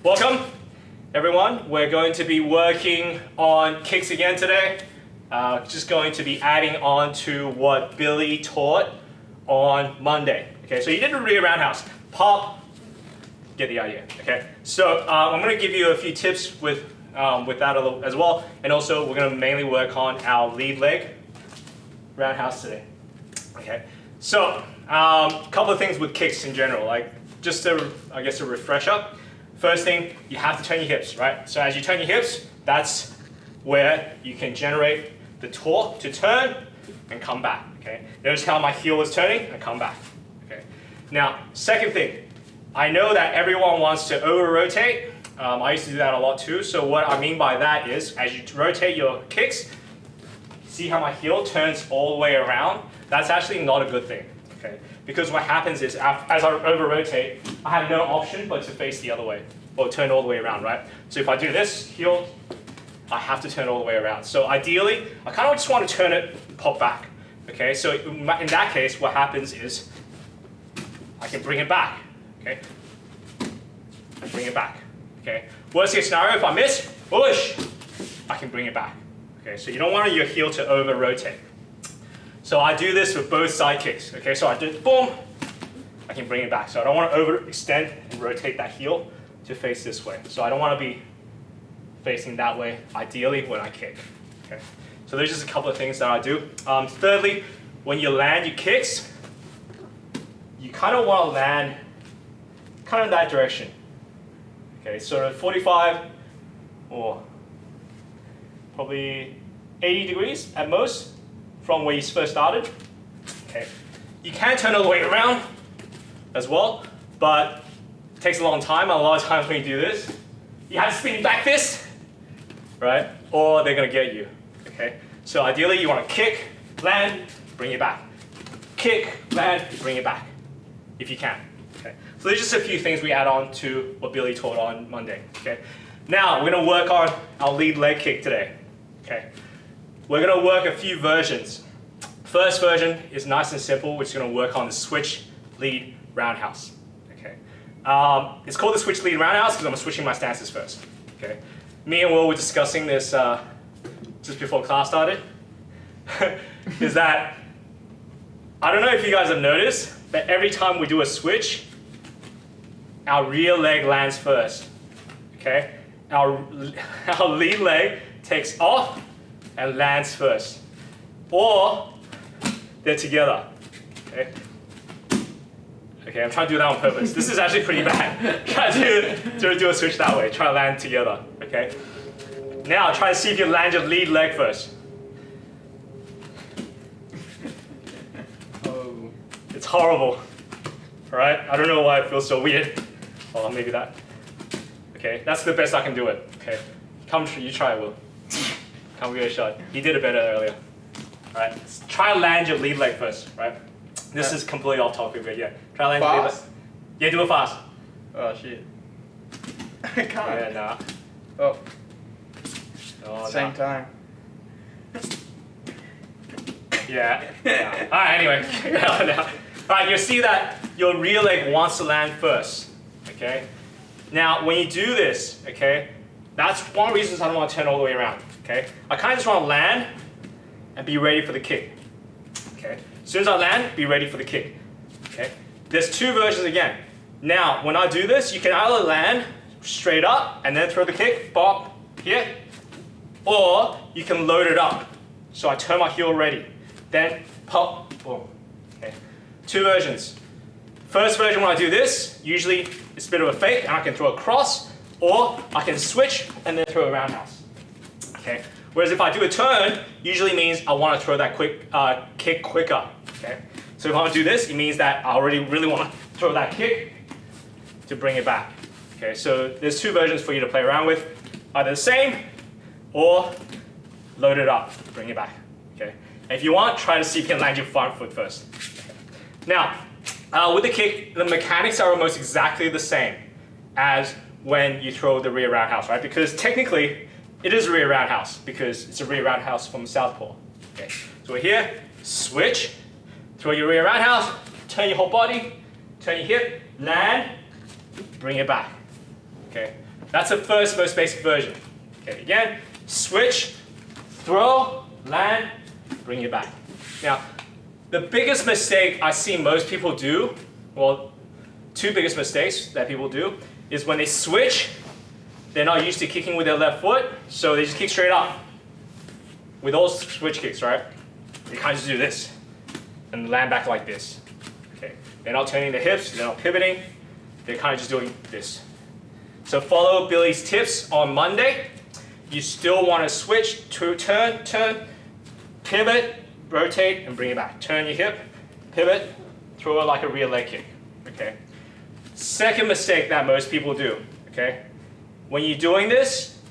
Welcome, everyone. We're going to be working on kicks again today. Just going to be adding on to what Billy taught on Monday. Okay, so you did a rear roundhouse. Pop, get the idea. Okay, so I'm going to give you a few tips with that as well, and also we're going to mainly work on our lead leg roundhouse today. Okay, so a couple of things with kicks in general, like just a refresher. First thing, you have to turn your hips, right? So as you turn your hips, that's where you can generate the torque to turn and come back, okay? Notice how my heel is turning and come back, okay? Now, second thing, I know that everyone wants to over-rotate. I used to do that a lot too. So what I mean by that is, as you rotate your kicks, see how my heel turns all the way around? That's actually not a good thing, okay? Because what happens is, as I over-rotate, I have no option but to face the other way, or turn all the way around, right? So if I do this, heel, I have to turn all the way around. So ideally, I kind of just want to turn it and pop back, okay? So in that case, what happens is, I can bring it back, okay? I bring it back, okay? Worst case scenario, if I miss, push, I can bring it back, okay? So you don't want your heel to over-rotate. So I do this with both side kicks, okay? So I do boom, I can bring it back. So I don't want to overextend and rotate that heel to face this way. So I don't want to be facing that way, ideally, when I kick, okay? So there's just a couple of things that I do. Thirdly, when you land your kicks, you kind of want to land kind of that direction, okay? So 45 or probably 80 degrees at most from where you first started, okay? You can turn all the way around as well, but it takes a long time. A lot of times when you do this, you have to spin back this, right? Or they're gonna get you, okay? So ideally you wanna kick, land, bring it back. Kick, land, bring it back, if you can, okay? So there's just a few things we add on to what Billy taught on Monday, okay? Now we're gonna work on our lead leg kick today, okay? We're going to work a few versions. First version is nice and simple. We're just going to work on the switch lead roundhouse. Okay. It's called the switch lead roundhouse because I'm switching my stances first. Okay. Me and Will were discussing this just before class started. Is that I don't know if you guys have noticed, but every time we do a switch, our rear leg lands first. Okay. Our lead leg takes off and lands first, or they're together, okay? Okay, I'm trying to do that on purpose. This is actually pretty bad. Try to do a switch that way. Try to land together, okay? Now, try to see if you land your lead leg first. Oh. It's horrible, all right? I don't know why it feels so weird. Oh, maybe that. Okay, that's the best I can do it, okay? You try it, Will. Come give it a shot. He did it better earlier. All right, try to land your lead leg first, right? This is completely off topic, but yeah. Try to land your lead leg. Yeah, do it fast. Oh shit. I can't. Yeah, nah. Oh, same time. Yeah. All right, anyway. All right, you'll see that your rear leg wants to land first, okay? Now, when you do this, okay, that's one of the reasons I don't want to turn all the way around. Okay, I kind of just want to land and be ready for the kick. Okay, as soon as I land, be ready for the kick. Okay, there's two versions again. Now, when I do this, you can either land straight up and then throw the kick, bop, here, or you can load it up. So I turn my heel ready, then pop, boom. Okay, two versions. First version, when I do this, usually it's a bit of a fake, and I can throw a cross, or I can switch and then throw a roundhouse. Okay. Whereas if I do a turn, usually means I want to throw that kick quicker. Okay. So if I want to do this, it means that I already really want to throw that kick to bring it back. Okay. So there's two versions for you to play around with, either the same or load it up, bring it back. Okay. And if you want, try to see if you can land your front foot first. Okay. Now, with the kick, the mechanics are almost exactly the same as when you throw the rear roundhouse, right? Because technically, it is a rear roundhouse because it's a rear roundhouse from southpaw. Okay, so we're here, switch, throw your rear roundhouse, turn your whole body, turn your hip, land, bring it back. Okay, That's the first most basic version. Okay, again, switch, throw, land, bring it back. Now, the biggest mistake I see most people do, well, two biggest mistakes that people do, is when they switch, they're not used to kicking with their left foot, so they just kick straight up. With all switch kicks, right? They kind of just do this and land back like this. Okay, they're not turning the hips, they're not pivoting, they're kind of just doing this. So follow Billy's tips on Monday. You still want to switch to turn, pivot, rotate, and bring it back. Turn your hip, pivot, throw it like a rear leg kick. Okay. Second mistake that most people do. Okay. When you're doing this,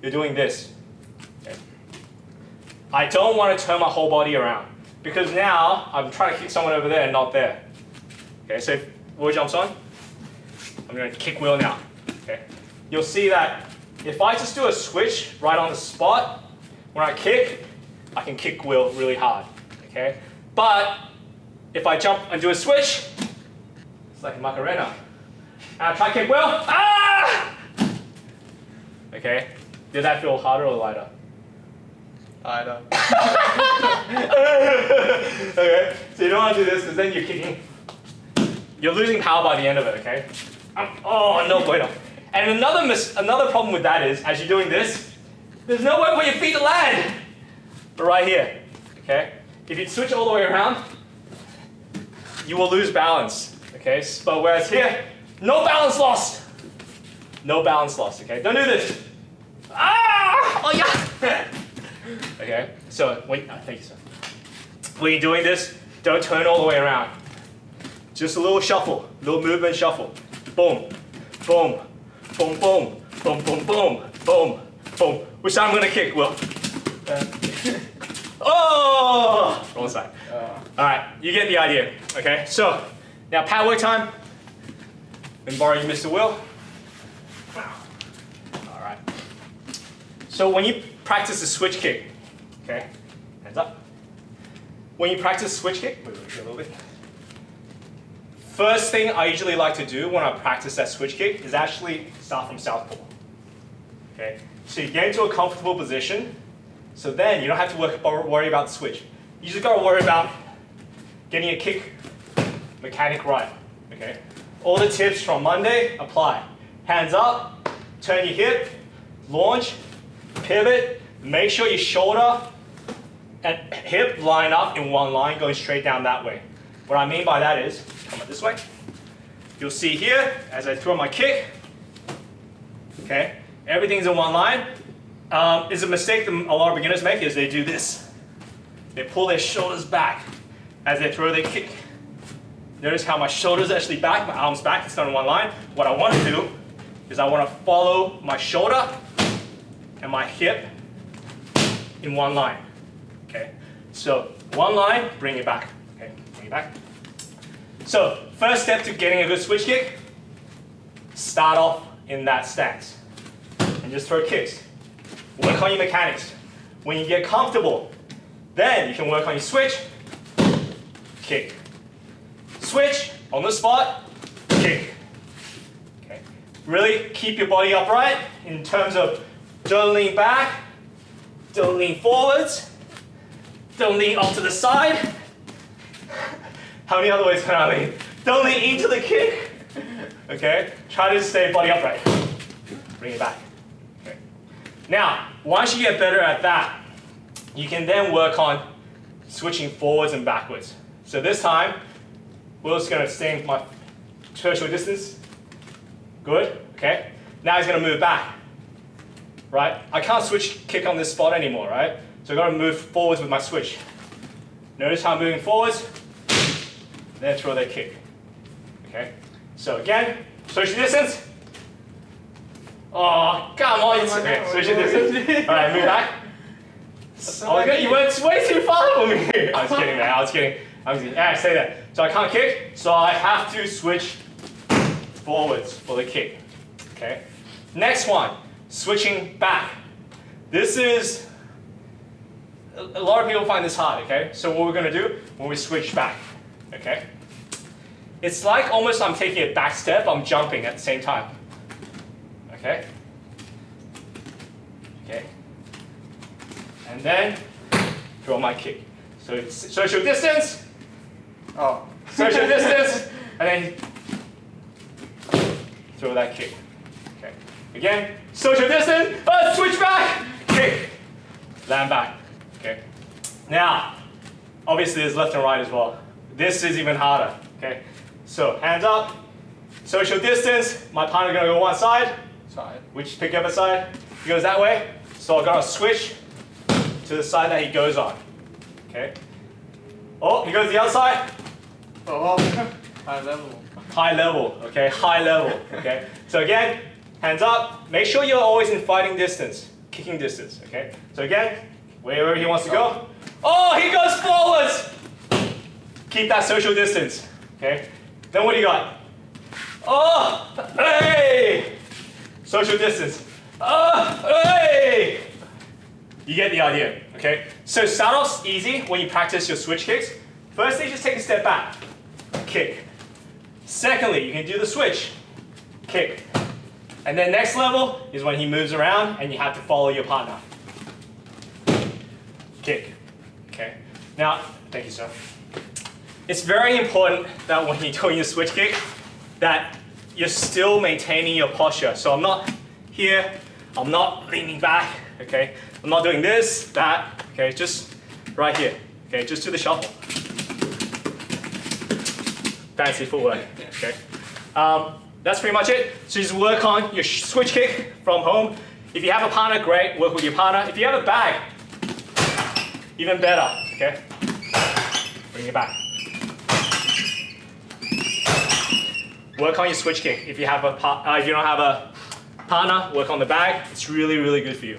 you're doing this. Okay. I don't want to turn my whole body around because now I'm trying to kick someone over there and not there. Okay. So if wheel jumps on, I'm going to kick wheel now. Okay. You'll see that if I just do a switch right on the spot, when I kick, I can kick wheel really hard. Okay. But if I jump and do a switch, it's like a Macarena. And I try to kick wheel. Ah! Okay. Did that feel harder or lighter? Lighter. Okay. So you don't want to do this because then you're kicking. You're losing power by the end of it. Okay. Oh no bueno. And another problem with that is, as you're doing this, there's nowhere for your feet to land. But right here. Okay. If you switch all the way around, you will lose balance. Okay. But whereas here, no balance lost. No balance lost. Okay. Don't do this. Ah! Oh yeah. Okay. So thank you, sir. When you're doing this, don't turn all the way around. Just a little shuffle, little movement shuffle. Boom, boom, boom, boom, boom, boom, boom, boom, boom. Which side I'm gonna kick, Will? Oh! Wrong side. All right, you get the idea. Okay. So now pad work time. Been borrowing Mr. Will. All right. So when you practice a switch kick, okay, hands up. When you practice switch kick, move it a little bit. First thing I usually like to do when I practice that switch kick is actually start from southpaw. Okay, so you get into a comfortable position, so then you don't have to worry about the switch. You just got to worry about getting a kick mechanic right. Okay, all the tips from Monday apply. Hands up, turn your hip, launch, pivot. Make sure your shoulder and hip line up in one line, going straight down that way. What I mean by that is, come on this way. You'll see here, as I throw my kick, okay, everything's in one line. Is a mistake that a lot of beginners make is they do this. They pull their shoulders back as they throw their kick. Notice how my shoulders are actually back, my arms back, it's not in one line. What I want to do is I want to follow my shoulder and my hip in one line. Okay, so one line, bring it back. Okay, bring it back. So first step to getting a good switch kick, start off in that stance and just throw kicks. Work on your mechanics. When you get comfortable, then you can work on your switch, kick. Switch, on the spot, kick. Okay. Really keep your body upright in terms of don't lean back, don't lean forwards, don't lean off to the side. How many other ways can I lean? Don't lean into the kick. Okay? Try to stay body upright. Bring it back. Okay. Now, once you get better at that, you can then work on switching forwards and backwards. So this time, we're just going to stay in my tertiary distance. Good. Okay. Now he's going to move back. Right? I can't switch kick on this spot anymore, right? So I've got to move forwards with my switch. Notice how I'm moving forwards, then throw that kick. Okay? So again, switch the distance. Oh, come on. Okay, switch the distance. All right, move back. Oh, good. You went way too far for me. I was kidding, man. I was kidding. Yeah, say that. So I can't kick, so I have to switch forwards for the kick. Okay? Next one, switching back. This is, a lot of people find this hard, okay? So what we're going to do when we switch back, okay? It's like almost I'm taking a back step, I'm jumping at the same time. Okay. Okay. And then throw my kick. So it's social distance, Oh. social distance, and then throw that kick. Okay. Again, social distance, switch back, kick, land back. Okay. Now, obviously there's left and right as well. This is even harder. Okay. So hands up, social distance. My partner gonna go one side. Side. Which pick up a side? He goes that way. So I gotta switch to the side that he goes on. Okay. Oh, he goes the other side. Oh. High level. High level. Okay. High level. Okay. So again, hands up. Make sure you're always in fighting distance, kicking distance. Okay. So again, wherever he wants to go. Oh, he goes forwards. Keep that social distance. Okay. Then what do you got? Oh, hey! Social distance. Oh, hey! You get the idea, okay? So start off easy when you practice your switch kicks. Firstly, just take a step back, kick. Secondly, you can do the switch, kick. And then next level is when he moves around and you have to follow your partner. Kick, okay? Now, thank you, sir. It's very important that when you're doing your switch kick, that you're still maintaining your posture. So I'm not here, I'm not leaning back, okay? I'm not doing this, that, okay? Just right here, okay? Just do the shuffle. Fancy footwork, okay? That's pretty much it. So just work on your switch kick from home. If you have a partner, great, work with your partner. If you have a bag, even better, okay? Bring it back. Work on your switch kick. If you have if you don't have a partner, work on the bag. It's really, really good for you.